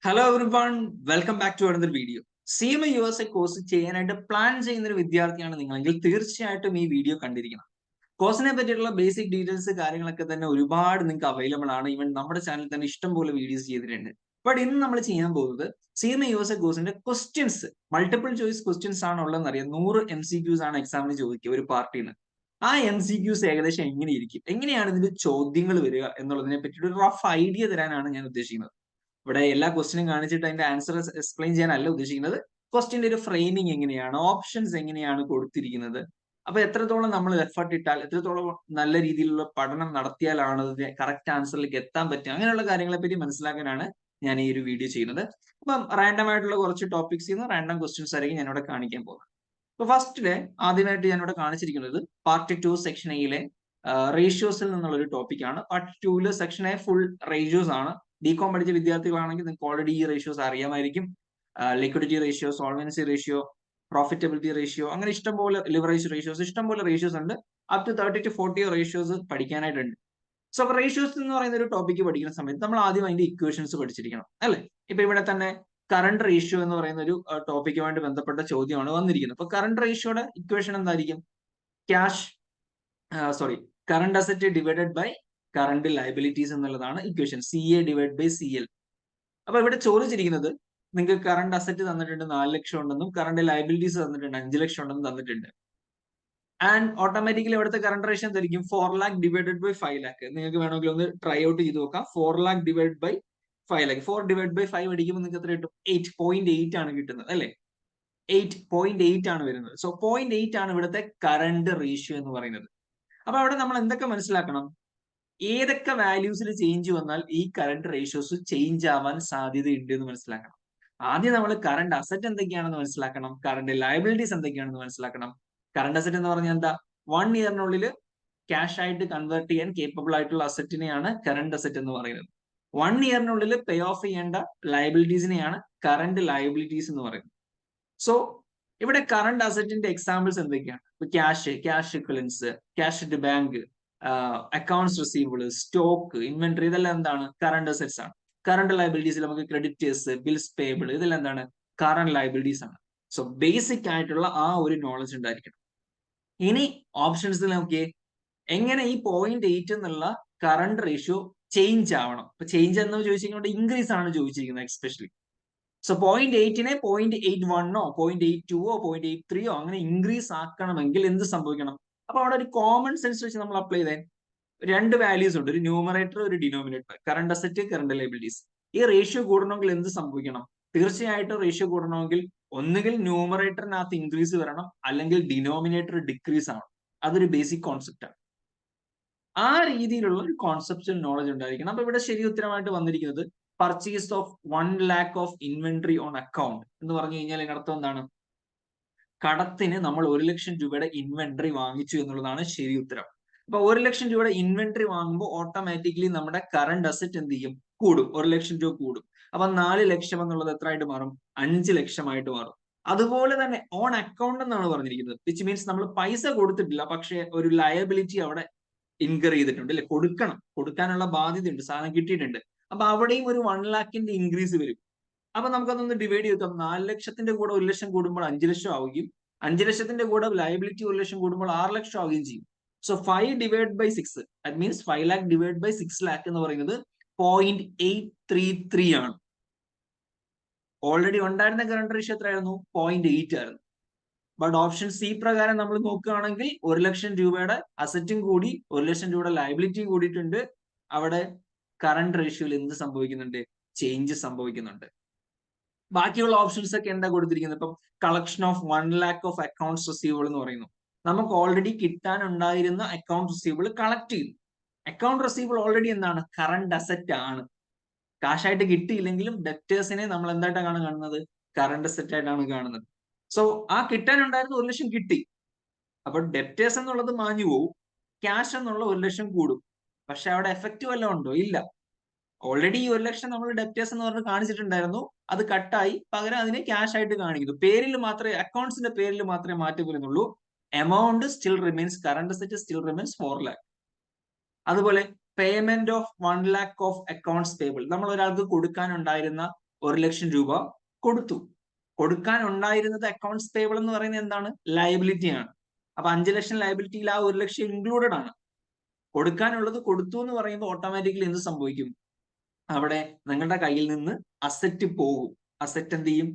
Hello everyone, welcome back to another video. CMA USA course ചെയ്യാനായിട്ട് plan ചെയ്യുന്ന ഒരു വിദ്യാർത്ഥിയാണ് നിങ്ങളെങ്കിൽ തീർച്ചയായിട്ടും ഈ വീഡിയോ കണ്ടിരിക്കണം. കോഴ്സിനെ പറ്റിയിട്ടുള്ള ബേസിക് ഡീറ്റെയിൽസ് കാര്യങ്ങളൊക്കെ തന്നെ ഒരുപാട് നിങ്ങൾക്ക് അവൈലബിൾ ആണ്. ഈവൻ നമ്മുടെ ചാനലിൽ തന്നെ ഇഷ്ടംപോലെ വീഡിയോസ് ചെയ്തിട്ടുണ്ട്. ബട്ട് ഇന്ന് നമ്മൾ ചെയ്യാൻ പോകുന്നത് CMA USA കോഴ്സിന്റെ ക്വസ്റ്റ്യൻസ്, മൾട്ടിപ്പിൾ ചോയ്സ് ക്വസ്റ്റ്യൻസ് ആണ് ഉള്ളതെന്ന് അറിയാം. 100 MCQs ആണ് എക്സാമിന് ചോദിക്കുക ഒരു പാർട്ടിന്ന്. ആ MCQs ഏകദേശം എങ്ങനെയിരിക്കും, എങ്ങനെയാണ് ഇതിന്റെ ചോദ്യങ്ങൾ വരിക എന്നുള്ളതിനെ പറ്റിയിട്ട് ഒരു റഫ് ഐഡിയ തരാനാണ് ഞാൻ ഉദ്ദേശിക്കുന്നത്. ഇവിടെ എല്ലാ ക്വസ്റ്റിനും കാണിച്ചിട്ട് അതിന്റെ ആൻസർ എക്സ്പ്ലെയിൻ ചെയ്യാനല്ല ഉദ്ദേശിക്കുന്നത്. ക്വസ്റ്റിന്റെ ഒരു ഫ്രെയിമിംഗ് എങ്ങനെയാണ്, ഓപ്ഷൻസ് എങ്ങനെയാണ് കൊടുത്തിരിക്കുന്നത്, അപ്പൊ എത്രത്തോളം നമ്മൾ എഫർട്ട് ഇട്ടാൽ, എത്രത്തോളം നല്ല രീതിയിലുള്ള പഠനം നടത്തിയാലാണ് ഇതിന്റെ കറക്റ്റ് ആൻസറിലേക്ക് എത്താൻ പറ്റുക, അങ്ങനെയുള്ള കാര്യങ്ങളെ പറ്റി മനസ്സിലാക്കാനാണ് ഞാൻ ഈ ഒരു വീഡിയോ ചെയ്യുന്നത്. അപ്പം റാൻഡം ആയിട്ടുള്ള കുറച്ച് ടോപ്പിക്സിൽ നിന്ന് റാൻഡം ക്വസ്റ്റ്യൻസ് ആയിരിക്കും ഞാനിവിടെ കാണിക്കാൻ പോകുന്നത്. അപ്പൊ ഫസ്റ്റില് ആദ്യമായിട്ട് ഞാനിവിടെ കാണിച്ചിരിക്കുന്നത് പാർട്ട് 2 സെക്ഷൻ എയിലെ റേഷ്യോസിൽ നിന്നുള്ള ഒരു ടോപ്പിക്കാണ്. Part 2 section A full ratios ആണ്. ബികോം പഠിച്ച വിദ്യാർത്ഥികളാണെങ്കിൽ നിങ്ങൾക്ക് ഓൾറെഡി ഈ റേഷ്യോസ് അറിയാമായിരിക്കും. Liquidity ratio, solvency ratio, profitability ratio, അങ്ങനെ ഇഷ്ടംപോലെ ലിവറേജ് റേഷ്യോസ്, ഇഷ്ടംപോലെ റേഷ്യോസ് ഉണ്ട്. അപ് ടു 30 to 40 റേഷ്യോസ് പഠിക്കാനായിട്ടുണ്ട്. സോ റേഷ്യോസ് എന്ന് പറയുന്ന ഒരു ടോപ്പിക്ക് പഠിക്കുന്ന സമയത്ത് നമ്മൾ ആദ്യം അതിന്റെ ഇക്വേഷൻസ് പഠിച്ചിരിക്കണം, അല്ലെ? ഇപ്പൊ ഇവിടെ തന്നെ കറണ്ട് റേഷ്യോ എന്ന് പറയുന്ന ഒരു ടോപ്പിക്കുമായിട്ട് ബന്ധപ്പെട്ട ചോദ്യമാണ് വന്നിരിക്കുന്നത്. അപ്പൊ കറണ്ട് റേഷ്യോയുടെ ഇക്വേഷൻ എന്തായിരിക്കും? Cash current asset divided by current liabilities എന്നുള്ളതാണ് equation. CA divide by CL. അപ്പൊ ഇവിടെ ചോദിച്ചിരിക്കുന്നത്, നിങ്ങൾക്ക് കറണ്ട് അസറ്റ് തന്നിട്ടുണ്ട് 4 ലക്ഷം ഉണ്ടെന്നും കറണ്ട് ലയബിലിറ്റീസ് തന്നിട്ടുണ്ട് 5 ലക്ഷം ഉണ്ടെന്നും തന്നിട്ടുണ്ട്. ആൻഡ് ഓട്ടോമാറ്റിക്കലി ഇവിടുത്തെ കറണ്ട് റേഷ്യോ എന്തായിരിക്കും? 4 lakh ഡിവൈഡഡ് ബൈ 5 lakh. നിങ്ങൾക്ക് വേണമെങ്കിൽ ഒന്ന് ട്രൈ ഔട്ട് ചെയ്ത് നോക്കാം. 4 lakh divide by 5 lakh. 4 divide by 5 അടിക്കുമ്പോൾ നിങ്ങൾക്ക് എത്ര കിട്ടും? 8.8 ആണ് കിട്ടുന്നത്, അല്ലെ? 8.8 ആണ് വരുന്നത്. സോ 0.8 ആണ് ഇവിടുത്തെ കറണ്ട് റേഷ്യോ എന്ന് പറയുന്നത്. അപ്പൊ അവിടെ നമ്മൾ എന്തൊക്കെ മനസ്സിലാക്കണം? ഏതൊക്കെ വാല്യൂസിൽ ചേഞ്ച് വന്നാൽ ഈ കറണ്ട് റേഷ്യോസ് ചേഞ്ച് ആവാൻ സാധ്യതയുണ്ട് എന്ന് മനസ്സിലാക്കണം. ആദ്യം നമ്മൾ കറണ്ട് അസറ്റ് എന്തൊക്കെയാണെന്ന് മനസ്സിലാക്കണം, കറണ്ട് ലയബിലിറ്റീസ് എന്തൊക്കെയാണെന്ന് മനസ്സിലാക്കണം. കറണ്ട് അസറ്റ് എന്ന് പറഞ്ഞാൽ എന്താ? 1 ഇയറിനുള്ളിൽ ക്യാഷ് ആയിട്ട് കൺവേർട്ട് ചെയ്യാൻ കേപ്പബിൾ ആയിട്ടുള്ള അസറ്റിനെയാണ് കറണ്ട് അസറ്റ് എന്ന് പറയുന്നത്. 1 ഇയറിനുള്ളിൽ പേ ഓഫ് ചെയ്യേണ്ട ലയബിലിറ്റീസിനെയാണ് കറണ്ട് ലയബിലിറ്റീസ് എന്ന് പറയുന്നത്. സോ ഇവിടെ കറണ്ട് അസറ്റിന്റെ എക്സാമ്പിൾസ് എന്തൊക്കെയാണ്? Cash ഇക്വലൻസ്, cash at bank, accounts receivable, stock, inventory, ഇതെല്ലാം എന്താണ്? കറണ്ട് അസറ്റ്സ് ആണ്. കറണ്ട് ലയബിലിറ്റീസിൽ നമുക്ക് ക്രെഡിറ്റേഴ്സ്, ബിൽസ് പേബിൾ, ഇതെല്ലാം എന്താണ്? കറണ്ട് ലയബിലിറ്റീസ് ആണ്. സോ ബേസിക് ആയിട്ടുള്ള ആ ഒരു നോളജ് ഉണ്ടായിരിക്കണം. ഇനി ഓപ്ഷൻസിൽ നോക്കിയേ, എങ്ങനെ ഈ 0.8 എന്നുള്ള കറണ്ട് റേഷ്യോ ചേഞ്ച് ആവണം. ഇപ്പൊ ചേഞ്ച് എന്ന് ചോദിച്ചിരിക്കുന്നത് ഇൻക്രീസ് ആണ് ചോദിച്ചിരിക്കുന്നത് എക്സ്പെഷ്യലി. സോ 0.8നെ 0.81 0.82 0.83 അങ്ങനെ ഇൻക്രീസ് ആക്കണമെങ്കിൽ എന്ത് സംഭവിക്കണം? അപ്പൊ അവിടെ ഒരു കോമൺ സെൻസ് വെച്ച് നമ്മൾ അപ്ലൈ ചെയ്തേ. 2 വാല്യൂസ് ഉണ്ട്, ഒരു ന്യൂമറേറ്റർ, ഒരു denominator. Current asset, current liabilities. ഈ റേഷ്യോ കൂടണമെങ്കിൽ എന്ത് സംഭവിക്കണം? തീർച്ചയായിട്ടും റേഷ്യോ കൂടണമെങ്കിൽ ഒന്നുകിൽ ന്യൂമറേറ്ററിനകത്ത് ഇൻക്രീസ് വരണം, അല്ലെങ്കിൽ ഡിനോമിനേറ്റർ ഡിക്രീസ് ആവണം. അതൊരു ബേസിക് കോൺസെപ്റ്റ് ആണ്. ആ രീതിയിലുള്ള ഒരു കോൺസെപ്റ്റുവൽ നോളജ് ഉണ്ടായിരിക്കണം. അപ്പൊ ഇവിടെ ശരി ഉത്തരമായിട്ട് വന്നിരിക്കുന്നത് purchase of 1 lakh of inventory on account എന്ന് പറഞ്ഞു കഴിഞ്ഞാൽ ഇതിനർത്ഥം എന്താണ്? കടത്തിന് നമ്മൾ 1 ലക്ഷം രൂപയുടെ ഇൻവെന്ററി വാങ്ങിച്ചു എന്നുള്ളതാണ് ശരി ഉത്തരം. അപ്പൊ 1 ലക്ഷം രൂപയുടെ ഇൻവെന്ററി വാങ്ങുമ്പോൾ ഓട്ടോമാറ്റിക്കലി നമ്മുടെ കറണ്ട് അസറ്റ് എന്ത് ചെയ്യും? കൂടും. 1 ലക്ഷം രൂപ കൂടും. അപ്പൊ 4 ലക്ഷം എന്നുള്ളത് എത്രയായിട്ട് മാറും? 5 ലക്ഷമായിട്ട് മാറും. അതുപോലെ തന്നെ ഓൺ അക്കൗണ്ട് എന്നാണ് പറഞ്ഞിരിക്കുന്നത്, വിച്ച് മീൻസ് നമ്മൾ പൈസ കൊടുത്തിട്ടില്ല, പക്ഷെ ഒരു ലയബിലിറ്റി അവിടെ ഇൻകർ ചെയ്തിട്ടുണ്ട്, അല്ലെ? കൊടുക്കാനുള്ള ബാധ്യതയുണ്ട്, സാധനം കിട്ടിയിട്ടുണ്ട്. അപ്പൊ അവിടെയും ഒരു 1 lakhന്റെ ഇൻക്രീസ് വരും. അപ്പൊ നമുക്കതൊന്ന് ഡിവൈഡ് ചെയ്താൽ 4 ലക്ഷത്തിന്റെ കൂടെ 1 ലക്ഷം കൂടുമ്പോൾ 5 ലക്ഷം ആവുകയും 5 ലക്ഷത്തിന്റെ കൂടെ ലയബിലിറ്റി 1 ലക്ഷം കൂടുമ്പോൾ 6 ലക്ഷം ആവുകയും ചെയ്യും. So 5 divide by 6, that means 5 lakh divide by 6 lakh എന്ന് പറയുന്നത് 0.833 ആണ്. ഓൾറെഡി ഉണ്ടായിരുന്ന കറണ്ട് റേഷ്യോ എത്രയായിരുന്നു? 0.8 ആയിരുന്നു. ബട്ട് ഓപ്ഷൻ സി പ്രകാരം നമ്മൾ നോക്കുകയാണെങ്കിൽ 1 ലക്ഷം രൂപയുടെ അസറ്റും കൂടി 1 ലക്ഷം രൂപയുടെ ലയബിലിറ്റിയും കൂടിയിട്ടുണ്ട്. അവിടെ കറണ്ട് റേഷ്യോയിൽ എന്ത് സംഭവിക്കുന്നുണ്ട്? ചേഞ്ച് സംഭവിക്കുന്നുണ്ട്. ബാക്കിയുള്ള ഓപ്ഷൻസ് ഒക്കെ എന്താ കൊടുത്തിരിക്കുന്നത്? ഇപ്പം collection of 1 lakh of accounts receivable എന്ന് പറയുന്നു. നമുക്ക് ഓൾറെഡി കിട്ടാനുണ്ടായിരുന്ന അക്കൗണ്ട് റിസീവബിൾ കളക്ട് ചെയ്തു. അക്കൗണ്ട് റിസീവബിൾ ഓൾറെഡി എന്താണ്? കറണ്ട് അസറ്റ് ആണ്. കാശായിട്ട് കിട്ടിയില്ലെങ്കിലും ഡെപ്റ്റേഴ്സിനെ നമ്മൾ എന്തായിട്ടാണ് കാണുന്നത്? കറണ്ട് അസറ്റ് ആയിട്ടാണ് കാണുന്നത്. സോ ആ കിട്ടാനുണ്ടായിരുന്ന 1 ലക്ഷം കിട്ടി. അപ്പൊ ഡെപ്റ്റേഴ്സ് എന്നുള്ളത് മാഞ്ഞു പോവും, ക്യാഷ് എന്നുള്ള 1 ലക്ഷം കൂടും. പക്ഷെ അവിടെ എഫക്റ്റ് വല്ലതും ഉണ്ടോ? ഇല്ല. ഓൾറെഡി ഈ 1 ലക്ഷം നമ്മൾ ഡെപ്റ്റേഴ്സ് എന്ന് പറഞ്ഞ് കാണിച്ചിട്ടുണ്ടായിരുന്നു, അത് കട്ടായി, പകരം അതിനെ ക്യാഷ് ആയിട്ട് കാണിക്കുന്നു. പേരിൽ മാത്രമേ, അക്കൗണ്ട്സിന്റെ പേരിൽ മാത്രമേ മാറ്റം വരുന്നുള്ളൂ. Amount still remains, current asset still remains 4 lakh. അതുപോലെ payment of 1 lakh of accounts payable, നമ്മൾ ഒരാൾക്ക് കൊടുക്കാനുണ്ടായിരുന്ന 1,00,000 രൂപ കൊടുത്തു. കൊടുക്കാൻ ഉണ്ടായിരുന്നത് അക്കൗണ്ട്സ് പേബിൾ എന്ന് പറയുന്നത് എന്താണ്? ലയബിലിറ്റി ആണ്. അപ്പൊ 5,00,000 ലയബിലിറ്റിയിൽ ആ 1,00,000 ഇൻക്ലൂഡഡ് ആണ്. കൊടുക്കാനുള്ളത് കൊടുത്തു എന്ന് പറയുമ്പോൾ ഓട്ടോമാറ്റിക്കലി എന്ത് സംഭവിക്കും? അവിടെ നിങ്ങളുടെ കയ്യിൽ നിന്ന് അസറ്റ് പോകും. അസറ്റ് എന്ത് ചെയ്യും?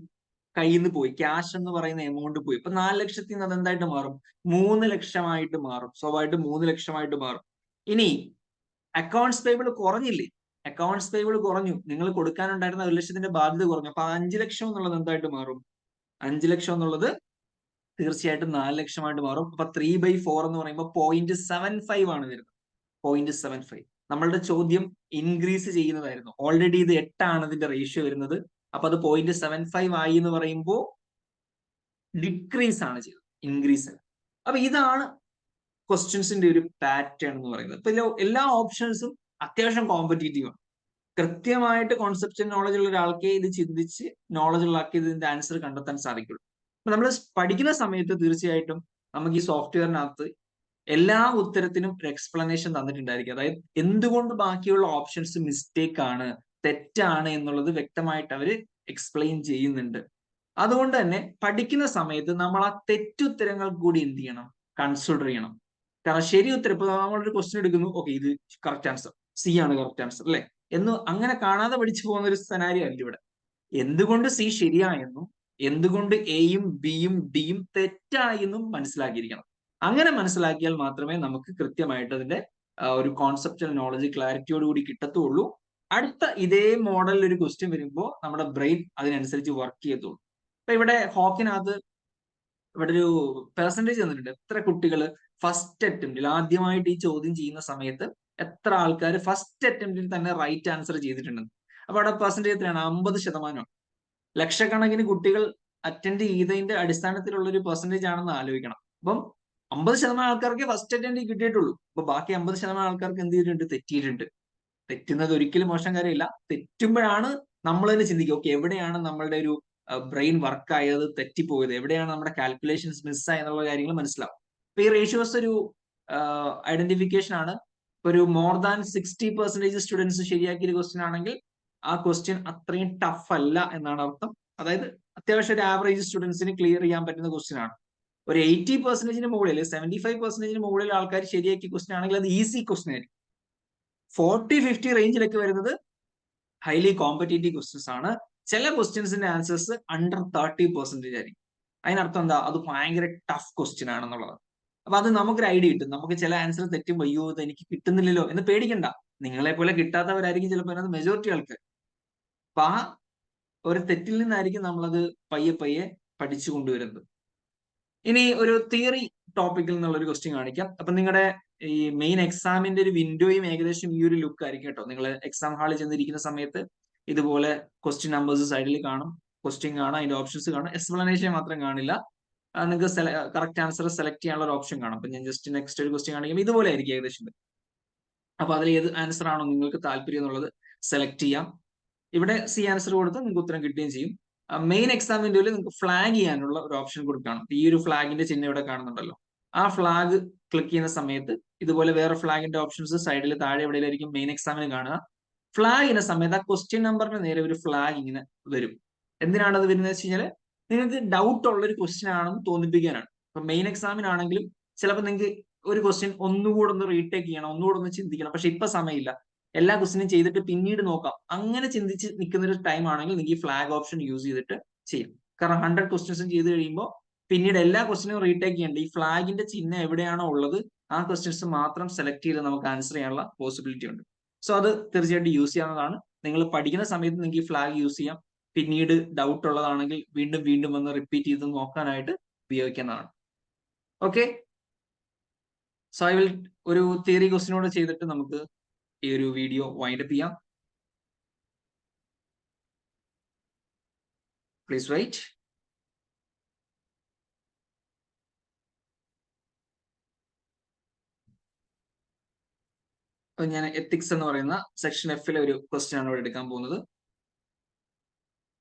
കയ്യിൽ നിന്ന് പോയി. ക്യാഷ് എന്ന് പറയുന്ന എമൗണ്ട് പോയി. ഇപ്പൊ 4,00,000 നിന്ന് അതെന്തായിട്ട് മാറും? 3,00,000 മാറും. സ്വാഭാവികമായിട്ട് 3,00,000 മാറും. ഇനി അക്കൗണ്ട്സ് പേബിൾ കുറഞ്ഞില്ലേ? അക്കൗണ്ട്സ് പേബിൾ കുറഞ്ഞു. നിങ്ങൾ കൊടുക്കാനുണ്ടായിരുന്ന 1,00,000 ബാധ്യത കുറഞ്ഞു. അപ്പൊ 5,00,000 എന്നുള്ളത് എന്തായിട്ട് മാറും? 5,00,000 എന്നുള്ളത് തീർച്ചയായിട്ടും 4,00,000 മാറും. അപ്പൊ 3/4 എന്ന് പറയുമ്പോൾ 0.75 ആണ് വരുന്നത്. 0.75. നമ്മളുടെ ചോദ്യം ഇൻക്രീസ് ചെയ്യുന്നതായിരുന്നു. ഓൾറെഡി ഇത് 8 ആണ് ഇതിന്റെ റേഷ്യോ വരുന്നത്. അപ്പൊ അത് 0.75 ആയി എന്ന് പറയുമ്പോൾ ഡിക്രീസ് ആണ് ചെയ്തത്, ഇൻക്രീസ്. അപ്പൊ ഇതാണ് ക്വസ്റ്റ്യൻസിന്റെ ഒരു പാറ്റേൺ എന്ന് പറയുന്നത്. ഇപ്പൊ എല്ലാ ഓപ്ഷൻസും അത്യാവശ്യം കോമ്പറ്റീറ്റീവ് ആണ്. കൃത്യമായിട്ട് കോൺസെപ്റ്റ് നോളജ് ഉള്ള ഒരാൾക്കേ ഇത് ചിന്തിച്ച് നോളജ് ഉള്ള ആൾക്ക് ഇതിന്റെ ആൻസർ കണ്ടെത്താൻ സാധിക്കുള്ളൂ. അപ്പൊ നമ്മൾ പഠിക്കുന്ന സമയത്ത് തീർച്ചയായിട്ടും നമുക്ക് ഈ സോഫ്റ്റ്വെയറിനകത്ത് എല്ലാ ഉത്തരത്തിനും ഒരു എക്സ്പ്ലനേഷൻ തന്നിട്ടുണ്ടായിരിക്കും. അതായത് എന്തുകൊണ്ട് ബാക്കിയുള്ള ഓപ്ഷൻസ് മിസ്റ്റേക്ക് ആണ്, തെറ്റാണ് എന്നുള്ളത് വ്യക്തമായിട്ട് അവർ എക്സ്പ്ലെയിൻ ചെയ്യുന്നുണ്ട്. അതുകൊണ്ട് തന്നെ പഠിക്കുന്ന സമയത്ത് നമ്മൾ ആ തെറ്റുത്തരങ്ങൾ കൂടി എന്ത് ചെയ്യണം? കൺസിഡർ ചെയ്യണം. കാരണം ശരി ഉത്തരം, ഇപ്പൊ നമ്മളൊരു ക്വസ്റ്റ്യൻ എടുക്കുന്നു, ഓക്കെ ഇത് കറക്റ്റ് ആൻസർ, സി ആണ് കറക്റ്റ് ആൻസർ അല്ലെ എന്ന് അങ്ങനെ കാണാതെ പഠിച്ചു പോകുന്ന ഒരു സെനാരിയോ അല്ല ഇവിടെ. എന്തുകൊണ്ട് സി ശരിയായെന്നും എന്തുകൊണ്ട് എയും ബിയും ഡിയും തെറ്റായെന്നും മനസ്സിലാക്കിയിരിക്കണം. അങ്ങനെ മനസ്സിലാക്കിയാൽ മാത്രമേ നമുക്ക് കൃത്യമായിട്ട് അതിന്റെ ഒരു കോൺസെപ്റ്റൽ നോളജ് ക്ലാരിറ്റിയോട് കൂടി കിട്ടത്തുള്ളൂ. അടുത്ത ഇതേ മോഡലിൽ ഒരു ക്വസ്റ്റ്യൻ വരുമ്പോൾ നമ്മുടെ ബ്രെയിൻ അതിനനുസരിച്ച് വർക്ക് ചെയ്യത്തുള്ളൂ. ഇപ്പൊ ഇവിടെ ഹോക്കിനകത്ത് ഇവിടെ ഒരു പെർസെന്റേജ് തന്നിട്ടുണ്ട്. എത്ര കുട്ടികൾ ഫസ്റ്റ് അറ്റംപ്റ്റിൽ ആദ്യമായിട്ട് ഈ ചോദ്യം ചെയ്യുന്ന സമയത്ത് എത്ര ആൾക്കാർ ഫസ്റ്റ് അറ്റംപ്റ്റിൽ തന്നെ റൈറ്റ് ആൻസർ ചെയ്തിട്ടുണ്ടെന്ന്. അപ്പൊ അവിടെ പെർസെന്റേജ് എത്രയാണ്? 50%. ലക്ഷക്കണക്കിന് കുട്ടികൾ അറ്റൻഡ് ചെയ്തതിന്റെ അടിസ്ഥാനത്തിലുള്ള ഒരു പെർസെന്റേജ് ആണെന്ന് ആലോചിക്കണം. അപ്പം 50% ആൾക്കാർക്ക് ഫസ്റ്റ് അറ്റൻഡ് കിട്ടിയിട്ടുള്ളൂ. അപ്പൊ ബാക്കി 50% ആൾക്കാർക്ക് എന്ത് ചെയ്തിട്ടുണ്ട്? തെറ്റിയിട്ടുണ്ട്. തെറ്റുന്നത് ഒരിക്കലും മോശം കാര്യമില്ല. തെറ്റുമ്പോഴാണ് നമ്മൾ തന്നെ ചിന്തിക്കുക, ഓക്കെ എവിടെയാണ് നമ്മളുടെ ഒരു ബ്രെയിൻ വർക്ക് ആയത്, തെറ്റിപ്പോയത്, എവിടെയാണ് നമ്മുടെ കാൽക്കുലേഷൻസ് മിസ്സായി എന്നുള്ള കാര്യങ്ങൾ മനസ്സിലാവും. ഇപ്പൊ ഈ റേഷ്യോസ് ഒരു ഐഡന്റിഫിക്കേഷൻ ആണ്. ഒരു മോർ ദാൻ 60% സ്റ്റുഡൻസ് ശരിയാക്കിയ ഒരു ക്വസ്റ്റ്യൻ ആണെങ്കിൽ ആ ക്വസ്റ്റ്യൻ അത്രയും ടഫ് അല്ല എന്നാണ് അർത്ഥം. അതായത് അത്യാവശ്യം ഒരു ആവറേജ് സ്റ്റുഡൻസിന് ക്ലിയർ ചെയ്യാൻ പറ്റുന്ന ക്വസ്റ്റ്യൻ ആണ്. ഒരു 80% മുകളിൽ 75% മുകളിൽ ആൾക്കാർ ശരിയാക്കിയ ക്വസ്റ്റ്യൻ ആണെങ്കിൽ അത് ഈസി ക്വസ്റ്റ്യൻ ആയിരിക്കും. 40-50 റേഞ്ചിലൊക്കെ വരുന്നത് ഹൈലി കോമ്പറ്റേറ്റീവ് ക്വസ്റ്റ്യൻസ് ആണ്. ചില ക്വസ്റ്റ്യൻസിന്റെ ആൻസേഴ്സ് അണ്ടർ 30% ആയിരിക്കും. അതിനർത്ഥം എന്താ? അത് ഭയങ്കര ടഫ് ക്വസ്റ്റ്യൻ ആണെന്നുള്ളത്. അപ്പൊ അത് നമുക്കൊരു ഐഡിയ കിട്ടും. നമുക്ക് ചില ആൻസർ തെറ്റുമ്പോൾ അയ്യോ ഇത് എനിക്ക് കിട്ടുന്നില്ലല്ലോ എന്ന് പേടിക്കണ്ട. നിങ്ങളെ പോലെ കിട്ടാത്തവരായിരിക്കും ചിലപ്പോൾ അതിനകത്ത് മെജോറിറ്റി ആൾക്കാർ. അപ്പൊ ആ ഒരു തെറ്റിൽ നിന്നായിരിക്കും നമ്മളത് പയ്യെ പയ്യെ പഠിച്ചു കൊണ്ടുവരുന്നത്. ഇനി ഒരു തിയറി ടോപ്പിക്കിൽ നിന്നുള്ള ഒരു ക്വസ്റ്റ്യൻ കാണിക്കാം. അപ്പൊ നിങ്ങളുടെ ഈ മെയിൻ എക്സാമിന്റെ ഒരു വിൻഡോയും ഏകദേശം ഈ ഒരു ലുക്ക് ആയിരിക്കും കേട്ടോ. നിങ്ങൾ എക്സാം ഹാളിൽ ചെന്നിരിക്കുന്ന സമയത്ത് ഇതുപോലെ ക്വസ്റ്റ്യൻ നമ്പേഴ്സ് സൈഡിൽ കാണും, ക്വസ്റ്റ്യൻ കാണാം, അതിന്റെ ഓപ്ഷൻസ് കാണും, എക്സ്പ്ലനേഷൻ മാത്രം കാണില്ല. നിങ്ങൾക്ക് കറക്റ്റ് ആൻസർ സെലക്ട് ചെയ്യാനുള്ള ഒരു ഓപ്ഷൻ കാണും. അപ്പൊ ഞാൻ ജസ്റ്റ് നെക്സ്റ്റ് ഒരു ക്വസ്റ്റ്യൻ കാണിക്കുമ്പോൾ ഇതുപോലെ ആയിരിക്കും ഏകദേശം. അപ്പൊ അതിൽ ഏത് ആൻസർ ആണോ നിങ്ങൾക്ക് താല്പര്യം എന്നുള്ളത് സെലക്ട് ചെയ്യാം. ഇവിടെ സി ആൻസർ കൊടുത്താൽ നിങ്ങൾക്ക് ഉത്തരം കിട്ടുകയും ചെയ്യും. മെയിൻ എക്സാം വിൻഡോയിൽ നിങ്ങൾക്ക് ഫ്ലാഗ് ചെയ്യാനുള്ള ഒരു ഓപ്ഷൻ കൊടുക്കണം. ഈ ഒരു ഫ്ലാഗിന്റെ ചിഹ്നം ഇവിടെ കാണുന്നുണ്ടല്ലോ. ആ ഫ്ലാഗ് ക്ലിക്ക് ചെയ്യുന്ന സമയത്ത് ഇതുപോലെ വേറെ ഫ്ലാഗിന്റെ ഓപ്ഷൻസ് സൈഡിൽ താഴെ എവിടെയായിരിക്കും മെയിൻ എക്സാമിന് കാണുക. ഫ്ലാഗ് ചെയ്യുന്ന സമയത്ത് ആ ക്വസ്റ്റ്യൻ നമ്പറിന് നേരെ ഒരു ഫ്ലാഗ് ഇങ്ങനെ വരും. എന്തിനാണ് അത് വരുന്നത് വെച്ച് കഴിഞ്ഞാൽ നിങ്ങൾക്ക് ഡൗട്ട് ഉള്ള ഒരു ക്വസ്റ്റ്യൻ ആണെന്ന് തോന്നിപ്പിക്കാനാണ്. ഇപ്പൊ മെയിൻ എക്സാമിനാണെങ്കിലും ചിലപ്പോൾ നിങ്ങൾക്ക് ഒരു ക്വസ്റ്റ്യൻ ഒന്നുകൂടെ ഒന്ന് റീടേക്ക് ചെയ്യണം, ഒന്നുകൂടെ ഒന്ന് ചിന്തിക്കണം. പക്ഷെ ഇപ്പൊ സമയമില്ല, എല്ലാ ക്വസ്റ്റിനും ചെയ്തിട്ട് പിന്നീട് നോക്കാം, അങ്ങനെ ചിന്തിച്ച് നിൽക്കുന്ന ഒരു ടൈം ആണെങ്കിൽ നിങ്ങൾക്ക് ഈ ഫ്ലാഗ് ഓപ്ഷൻ യൂസ് ചെയ്തിട്ട് ചെയ്യാം. കാരണം 100 ക്വസ്റ്റ്യൻസും ചെയ്ത് കഴിയുമ്പോൾ പിന്നീട് എല്ലാ ക്വസ്റ്റിനും റീടേക്ക് ചെയ്യേണ്ട ഈ ഫ്ലാഗിന്റെ ചിഹ്നം എവിടെയാണോ ഉള്ളത് ആ ക്വസ്റ്റ്യൻസ് മാത്രം സെലക്ട് ചെയ്ത് നമുക്ക് ആൻസർ ചെയ്യാനുള്ള പോസിബിലിറ്റി ഉണ്ട്. സോ അത് തീർച്ചയായിട്ടും യൂസ് ചെയ്യാവുന്നതാണ്. നിങ്ങൾ പഠിക്കുന്ന സമയത്ത് നിങ്ങൾക്ക് ഈ ഫ്ലാഗ് യൂസ് ചെയ്യാം. പിന്നീട് ഡൗട്ട് ഉള്ളതാണെങ്കിൽ വീണ്ടും വീണ്ടും വന്ന് റിപ്പീറ്റ് ചെയ്ത് നോക്കാനായിട്ട് ഉപയോഗിക്കുന്നതാണ്. ഓക്കെ, സോ ഐ വിൽ ഒരു തിയറി ക്വസ്റ്റിനോട് ചെയ്തിട്ട് നമുക്ക് ഈ ഒരു വീഡിയോ വൈൻഡ് അപ്പ് ചെയ്യാം. Please wait. ഞാൻ എത്തിക്സ് എന്ന് പറയുന്ന സെക്ഷൻ എഫിലെ ഒരു ക്വസ്റ്റ്യൻ ആണ് ഇവിടെ എടുക്കാൻ പോകുന്നത്.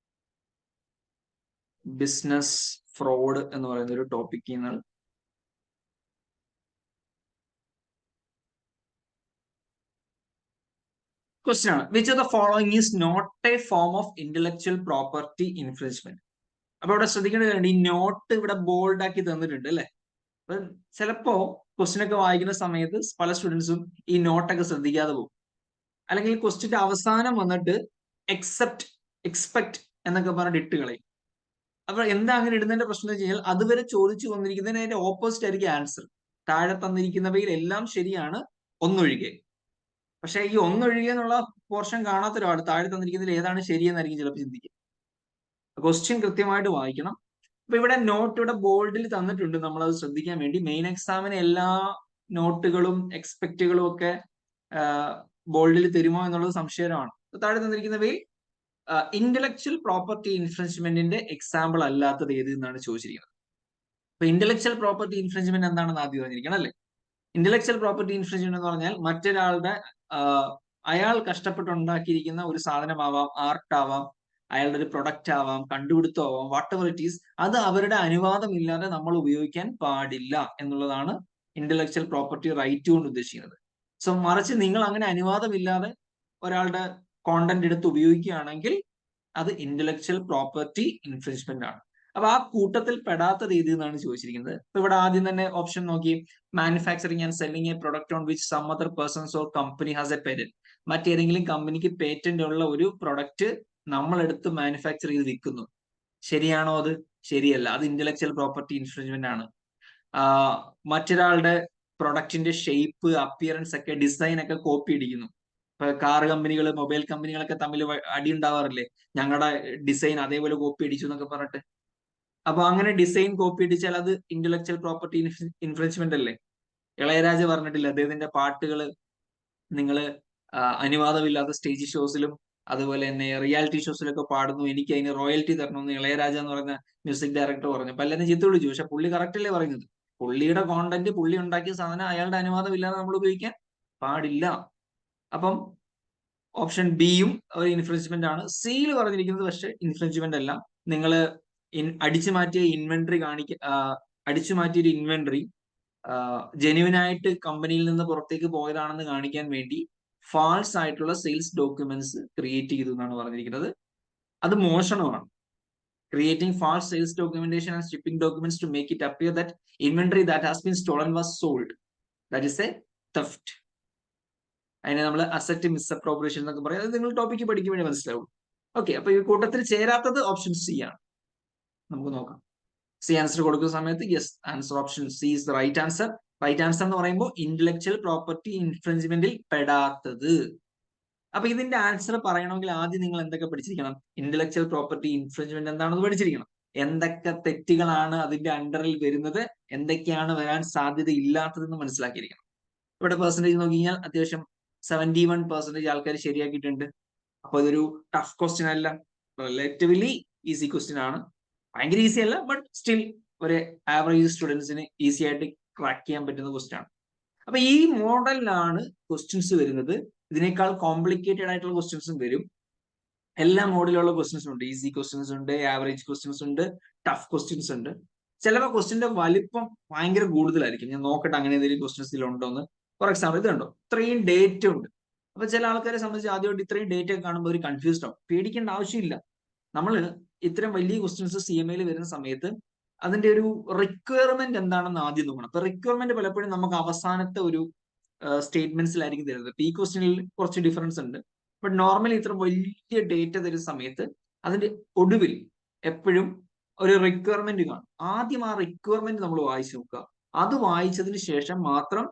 ബിസിനസ് ഫ്രോഡ് എന്ന് പറയുന്ന ഒരു ടോപ്പിക്കിൽ നിന്ന് ക്വസ്റ്റ്യൻ ആണ്, which of the following is not a form of intellectual property infringement. അപ്പൊ ഇവിടെ ശ്രദ്ധിക്കേണ്ട കാര്യം, ഈ നോട്ട് ഇവിടെ ബോൾഡ് ആക്കി തന്നിട്ടുണ്ട് അല്ലെ. അപ്പൊ ചിലപ്പോ ക്വസ്റ്റ്യൻ ഒക്കെ വായിക്കുന്ന സമയത്ത് പല സ്റ്റുഡൻസും ഈ നോട്ടൊക്കെ ശ്രദ്ധിക്കാതെ പോകും. അല്ലെങ്കിൽ ക്വസ്റ്റ്യന്റെ അവസാനം വന്നിട്ട് എക്സെപ്റ്റ്, എക്സ്പെക്ട് എന്നൊക്കെ പറഞ്ഞിട്ട് ഇട്ട് കളയും. അപ്പൊ എന്താ അങ്ങനെ ഇടുന്നതിന്റെ പ്രശ്നം എന്ന് വെച്ച് കഴിഞ്ഞാൽ അതുവരെ ചോദിച്ചു വന്നിരിക്കുന്നതിന് അതിന്റെ ഓപ്പോസിറ്റ് ആയിരിക്കും ആൻസർ. താഴെ തന്നിരിക്കുന്നവയിൽ എല്ലാം ശരിയാണ് ഒന്നൊഴികെ. പക്ഷെ ഈ ഒന്നൊഴികെ എന്നുള്ള പോർഷൻ കാണാത്ത ഒരാൾ താഴെ തന്നിരിക്കുന്നതിൽ ഏതാണ് ശരിയെന്നായിരിക്കും ചിലപ്പോൾ ചിന്തിക്കുക. ക്വസ്റ്റ്യൻ കൃത്യമായിട്ട് വായിക്കണം. അപ്പൊ ഇവിടെ നോട്ട് ഇവിടെ ബോൾഡിൽ തന്നിട്ടുണ്ട്, നമ്മൾ അത് ശ്രദ്ധിക്കാൻ വേണ്ടി. മെയിൻ എക്സാമിന് എല്ലാ നോട്ടുകളും എക്സ്പെക്റ്റുകളും ഒക്കെ ബോൾഡിൽ തരുമോ എന്നുള്ളത് സംശയമാണ്. താഴെ തന്നിരിക്കുന്നവയിൽ ഇന്റലക്ച്വൽ പ്രോപ്പർട്ടി ഇൻഫ്രിഞ്ച്മെന്റിന്റെ എക്സാമ്പിൾ അല്ലാത്തത് ഏത് എന്നാണ് ചോദിച്ചിരിക്കുന്നത്. അപ്പൊ ഇന്റലക്ച്വൽ പ്രോപ്പർട്ടി ഇൻഫ്രിഞ്ച്മെന്റ് എന്താണെന്ന് ആദ്യം അറിഞ്ഞിരിക്കണം അല്ലെ. ഇന്റലക്ച്വൽ പ്രോപ്പർട്ടി ഇൻഫ്രിഞ്ച്മെന്റ് എന്ന് പറഞ്ഞാൽ മറ്റൊരാളുടെ അയാൾ കഷ്ടപ്പെട്ടുണ്ടാക്കിയിരിക്കുന്ന ഒരു സാധനമാവാം, ആർട്ട് ആവാം, അയാളുടെ ഒരു പ്രൊഡക്റ്റ് ആവാം, കണ്ടുപിടുത്തം ആവാം, വാട്ട് എവർ ഇറ്റ് ഈസ്, അത് അവരുടെ അനുവാദം ഇല്ലാതെ നമ്മൾ ഉപയോഗിക്കാൻ പാടില്ല എന്നുള്ളതാണ് ഇന്റലക്ച്വൽ പ്രോപ്പർട്ടി റൈറ്റ് കൊണ്ട് ഉദ്ദേശിക്കുന്നത്. സോ മറിച്ച് നിങ്ങൾ അങ്ങനെ അനുവാദമില്ലാതെ ഒരാളുടെ കോണ്ടന്റ് എടുത്ത് ഉപയോഗിക്കുകയാണെങ്കിൽ അത് ഇന്റലക്ച്വൽ പ്രോപ്പർട്ടി ഇൻഫ്രിഞ്ച്മെന്റ് ആണ്. അപ്പൊ ആ കൂട്ടത്തിൽ പെടാത്ത രീതി എന്നാണ് ചോദിച്ചിരിക്കുന്നത്. ഇപ്പൊ ഇവിടെ ആദ്യം തന്നെ ഓപ്ഷൻ നോക്കി, manufacturing and selling a product on which some other persons or company has a patent. മറ്റേതെങ്കിലും കമ്പനിക്ക് പേറ്റന്റ് ഉള്ള ഒരു പ്രൊഡക്റ്റ് നമ്മളെടുത്ത് മാനുഫാക്ചർ ചെയ്ത് വിൽക്കുന്നു. ശരിയാണോ? അത് ശരിയല്ല, അത് ഇന്റലക്ച്വൽ പ്രോപ്പർട്ടി ഇൻഫ്രിഞ്ച്മെന്റ് ആണ്. മറ്റൊരാളുടെ പ്രൊഡക്റ്റിന്റെ ഷേപ്പ്, അപ്പിയറൻസ് ഒക്കെ, ഡിസൈൻ ഒക്കെ കോപ്പി അടിക്കുന്നു. ഇപ്പൊ കാർ കമ്പനികൾ, മൊബൈൽ കമ്പനികളൊക്കെ തമ്മിൽ അടി ഉണ്ടാവാറില്ലേ, ഞങ്ങളുടെ ഡിസൈൻ അതേപോലെ കോപ്പി അടിച്ചു എന്നൊക്കെ പറഞ്ഞിട്ട്. അപ്പൊ അങ്ങനെ ഡിസൈൻ കോപ്പി അടിച്ചാൽ അത് ഇന്റലക്ച്വൽ പ്രോപ്പർട്ടി ഇൻഫ്രിഞ്ച്മെന്റ് അല്ലേ. ഇളയരാജ പറഞ്ഞിട്ടില്ല, അദ്ദേഹത്തിന്റെ പാട്ടുകൾ നിങ്ങൾ അനുവാദമില്ലാത്ത സ്റ്റേജ് ഷോസിലും അതുപോലെ തന്നെ റിയാലിറ്റി ഷോസിലൊക്കെ പാടുന്നു, എനിക്ക് അതിന് റോയൽറ്റി തരണമെന്ന് ഇളയരാജ എന്ന് പറയുന്ന മ്യൂസിക് ഡയറക്ടർ പറഞ്ഞു. അപ്പൊ എല്ലാവരും ചീത്ത വിളിച്ചു. പക്ഷെ പുള്ളി കറക്റ്റ് അല്ലേ പറയുന്നത്. പുള്ളിയുടെ കോണ്ടന്റ്, പുള്ളി ഉണ്ടാക്കിയ സാധനം അയാളുടെ അനുവാദം ഇല്ലാതെ നമ്മൾ ഉപയോഗിക്കാൻ പാടില്ല. അപ്പം ഓപ്ഷൻ ബിയും ഒരു ഇൻഫ്രിഞ്ച്മെന്റ് ആണ്. സിയിൽ പറഞ്ഞിരിക്കുന്നത് പക്ഷെ ഇൻഫ്രിഞ്ച്മെന്റ് അല്ല. നിങ്ങൾ അടിച്ചു മാറ്റിയ ഇൻവെന്ററി അടിച്ചു മാറ്റിയൊരു ഇൻവെന്ററി ജെന്യുവൻ ആയിട്ട് കമ്പനിയിൽ നിന്ന് പുറത്തേക്ക് പോയതാണെന്ന് കാണിക്കാൻ വേണ്ടി ഫാൾസ് ആയിട്ടുള്ള സെയിൽസ് ഡോക്യുമെന്റ്സ് ക്രിയേറ്റ് ചെയ്തു എന്നാണ് പറഞ്ഞിരിക്കുന്നത്. അത് മോഷണമാണ്. Creating false sales documentation and shipping documents to make it appear that inventory that has been stolen was sold, that is a theft. അതിനെ നമ്മൾ അസറ്റ് മിസ്അപ്രോപ്രിയേഷൻ എന്നൊക്കെ പറയും. അത് നിങ്ങൾ ടോപ്പിക്ക് പഠിക്കാൻ വേണ്ടി മനസ്സിലാവും. ഓക്കെ, അപ്പൊ ഈ കൂട്ടത്തിൽ ചേരാത്തത് ഓപ്ഷൻ സി ആണ്. നമുക്ക് നോക്കാം. സി ആൻസർ കൊടുക്കുന്ന സമയത്ത് yes, answer option C is the right answer. Right answer എന്ന് പറയുമ്പോൾ ഇന്റലക്ച്വൽ പ്രോപ്പർട്ടി ഇൻഫ്രിഞ്ച്മെന്റിൽ പെടാത്തത്. അപ്പൊ ഇതിന്റെ ആൻസർ പറയണമെങ്കിൽ ആദ്യം നിങ്ങൾ എന്തൊക്കെ പഠിച്ചിരിക്കണം? ഇന്റലക്ച്വൽ പ്രോപ്പർട്ടി ഇൻഫ്രിഞ്ച്മെന്റ് എന്താണെന്ന് പഠിച്ചിരിക്കണം. എന്തൊക്കെ തെറ്റുകളാണ് അതിന്റെ അണ്ടറിൽ വരുന്നത്, എന്തൊക്കെയാണ് വരാൻ സാധ്യത ഇല്ലാത്തതെന്ന് മനസ്സിലാക്കിയിരിക്കണം. ഇവിടെ പെർസെന്റേജ് നോക്കി കഴിഞ്ഞാൽ അത്യാവശ്യം 71% ആൾക്കാർ ശരിയാക്കിയിട്ടുണ്ട്. അപ്പൊ ഇതൊരു ടഫ് ക്വസ്റ്റ്യൻ അല്ല, റിലേറ്റീവ്ലി ഈസി ക്വസ്റ്റ്യൻ ആണ്. ഭയങ്കര ഈസി അല്ല, ബട്ട് സ്റ്റിൽ ഒരു ആവറേജ് സ്റ്റുഡൻസിന് ഈസി ആയിട്ട് ക്രാക്ക് ചെയ്യാൻ പറ്റുന്ന ക്വസ്റ്റ്യൻ ആണ്. അപ്പൊ ഈ മോഡലിലാണ് ക്വസ്റ്റ്യൻസ് വരുന്നത്. ഇതിനേക്കാൾ കോംപ്ലിക്കേറ്റഡ് ആയിട്ടുള്ള ക്വസ്റ്റ്യൻസും വരും. എല്ലാ മോഡലുള്ള ക്വസ്റ്റ്യൻസും ഉണ്ട്. ഈസി ക്വസ്റ്റ്യൻസ് ഉണ്ട്, ആവറേജ് ക്വസ്റ്റ്യൻസ് ഉണ്ട്, ടഫ് ക്വസ്റ്റ്യൻസ് ഉണ്ട്. ചിലപ്പോൾ ക്വസ്റ്റ്യന്റെ വലിപ്പം ഭയങ്കര കൂടുതലായിരിക്കും. ഞാൻ നോക്കട്ടെ അങ്ങനെ എന്തെങ്കിലും ക്വസ്റ്റ്യൻസിൽ ഉണ്ടോ എന്ന്. ഫോർ എക്സാമ്പിൾ ഇത് കണ്ടോ, ഇത്രയും ഡേറ്റ ഉണ്ട്. അപ്പൊ ചില ആൾക്കാരെ സംബന്ധിച്ച് ആദ്യമായിട്ട് ഇത്രയും ഡേറ്റ ഒക്കെ കാണുമ്പോൾ ഒരു കൺഫ്യൂസ്ഡ് ആവും. പേടിക്കേണ്ട ആവശ്യമില്ല. നമ്മൾ ഇത്തരം വലിയ ക്വസ്റ്റ്യൻസ് CMA വരുന്ന സമയത്ത് അതിന്റെ ഒരു റിക്വയർമെന്റ് എന്താണെന്ന് ആദ്യം നോക്കണം. അപ്പൊ റിക്വയർമെന്റ് പലപ്പോഴും നമുക്ക് അവസാനത്തെ ഒരു സ്റ്റേറ്റ്മെന്റ്സിലായിരിക്കും തരുന്നത്. ഈ ക്വസ്റ്റ്യനിൽ കുറച്ച് ഡിഫറൻസ് ഉണ്ട്. ബട്ട് നോർമലി ഇത്ര വലിയ ഡേറ്റ തരുന്ന സമയത്ത് അതിന്റെ ഒടുവിൽ എപ്പോഴും ഒരു റിക്വയർമെന്റ് കാണും. ആദ്യം ആ റിക്വയർമെന്റ് നമ്മൾ വായിച്ചു നോക്കുക. അത് വായിച്ചതിന് ശേഷം മാത്രം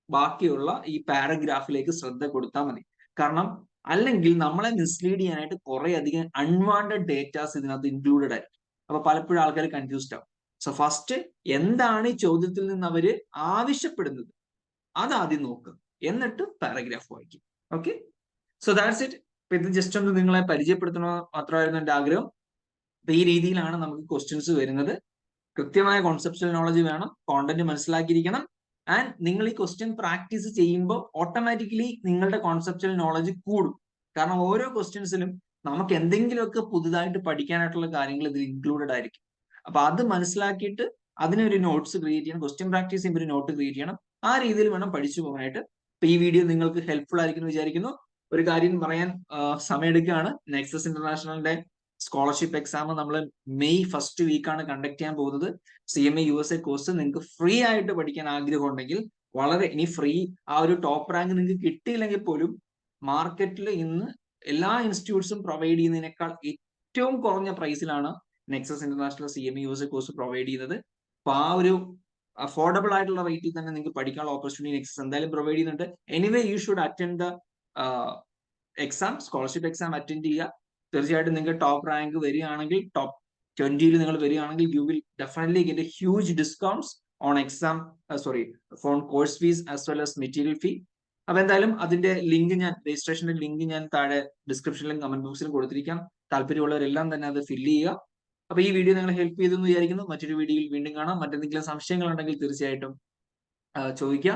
ബാക്കിയുള്ള ഈ പാരഗ്രാഫിലേക്ക് ശ്രദ്ധ കൊടുത്താൽ മതി. കാരണം അല്ലെങ്കിൽ നമ്മളെ മിസ്ലീഡ് ചെയ്യാനായിട്ട് കുറെ അധികം അൺവാണ്ടഡ് ഡേറ്റാസ് ഇതിനകത്ത് ഇൻക്ലൂഡഡ് ആയിരിക്കും. അപ്പൊ പലപ്പോഴും ആൾക്കാർ കൺഫ്യൂസ്ഡ് ആവും. സോ ഫസ്റ്റ് എന്താണ് ഈ ചോദ്യത്തിൽ നിന്ന് അവര് ആവശ്യപ്പെടുന്നത് അത് ആദ്യം നോക്കുക, എന്നിട്ട് പാരഗ്രാഫ് വായിക്കും. Okay, so that's it. അപ്പൊ ഇത് ജസ്റ്റ് ഒന്ന് നിങ്ങളെ പരിചയപ്പെടുത്തണോ മാത്രമായിരുന്നു എന്റെ ആഗ്രഹം. അപ്പൊ ഈ രീതിയിലാണ് നമുക്ക് ക്വസ്റ്റ്യൻസ് വരുന്നത്. കൃത്യമായ കോൺസെപ്ച്വൽ നോളജ് വേണം, കോണ്ടന്റ് മനസ്സിലാക്കിയിരിക്കണം. ആൻഡ് നിങ്ങൾ ഈ ക്വസ്റ്റ്യൻ പ്രാക്ടീസ് ചെയ്യുമ്പോൾ ഓട്ടോമാറ്റിക്കലി നിങ്ങളുടെ കോൺസെപ്ച്വൽ നോളജ് കൂടും. കാരണം ഓരോ ക്വസ്റ്റ്യൻസിലും നമുക്ക് എന്തെങ്കിലുമൊക്കെ പുതുതായിട്ട് പഠിക്കാനായിട്ടുള്ള കാര്യങ്ങൾ ഇതിൽ ഇൻക്ലൂഡഡ് ആയിരിക്കും. അപ്പൊ അത് മനസ്സിലാക്കിയിട്ട് അതിനൊരു നോട്ട്സ് ക്രിയേറ്റ് ചെയ്യണം. ക്വസ്റ്റ്യൻ പ്രാക്ടീസ് ചെയ്യുമ്പോൾ ഒരു നോട്ട് ക്രിയേറ്റ് ചെയ്യണം. ആ രീതിയിൽ വേണം പഠിച്ചു പോകാനായിട്ട്. അപ്പൊ ഈ വീഡിയോ നിങ്ങൾക്ക് ഹെൽപ്ഫുൾ ആയിരിക്കും എന്ന് വിചാരിക്കുന്നു. ഒരു കാര്യം പറയാൻ സമയമെടുക്കുകയാണ്. നെക്സസ് ഇന്റർനാഷണലിന്റെ സ്കോളർഷിപ്പ് എക്സാം നമ്മൾ മെയ് ഫസ്റ്റ് വീക്കാണ് കണ്ടക്ട് ചെയ്യാൻ പോകുന്നത്. CMA USA കോഴ്സ് നിങ്ങൾക്ക് ഫ്രീ ആയിട്ട് പഠിക്കാൻ ആഗ്രഹം ഉണ്ടെങ്കിൽ വളരെ ഇനി ഫ്രീ ആ ഒരു ടോപ്പ് റാങ്ക് നിങ്ങൾക്ക് കിട്ടിയില്ലെങ്കിൽ പോലും മാർക്കറ്റിൽ ഇന്ന് എല്ലാ ഇൻസ്റ്റിറ്റ്യൂട്ട്സും പ്രൊവൈഡ് ചെയ്യുന്നതിനേക്കാൾ ഏറ്റവും കുറഞ്ഞ പ്രൈസിലാണ് നെക്സസ് ഇന്റർനാഷണൽ CMA USA കോഴ്സ് പ്രൊവൈഡ് ചെയ്യുന്നത്. അപ്പൊ ആ ഒരു അഫോർഡബിൾ ആയിട്ടുള്ള റേറ്റിൽ തന്നെ നിങ്ങൾക്ക് പഠിക്കാനുള്ള ഓപ്പർച്യൂണിറ്റി നെക്സസ് എന്തായാലും പ്രൊവൈഡ് ചെയ്യുന്നുണ്ട്. Anyway you should attend the exam, scholarship exam attend ചെയ്യുക. തീർച്ചയായിട്ടും നിങ്ങൾക്ക് ടോപ്പ് റാങ്ക് വരികയാണെങ്കിൽ, ടോപ്പ് 20 നിങ്ങൾ വരികയാണെങ്കിൽ you will definitely get a huge discounts on exam phone course fees as well as material fee. അപ്പൊ എന്തായാലും അതിന്റെ ലിങ്ക് രജിസ്ട്രേഷന്റെ ലിങ്ക് ഞാൻ താഴെ ഡിസ്ക്രിപ്ഷനിലും കമന്റ് ബോക്സിലും കൊടുത്തിരിക്കാം. താല്പര്യമുള്ളവരെല്ലാം തന്നെ അത് ഫില്ല് ചെയ്യുക. അപ്പൊ ഈ വീഡിയോ നിങ്ങളെ ഹെൽപ്പ് ചെയ്തെന്ന് വിചാരിക്കുന്നു. മറ്റൊരു വീഡിയോയിൽ വീണ്ടും കാണാം. മറ്റെന്തെങ്കിലും സംശയങ്ങൾ ഉണ്ടെങ്കിൽ തീർച്ചയായിട്ടും ചോദിക്കുക.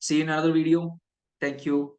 See you in another video. Thank you.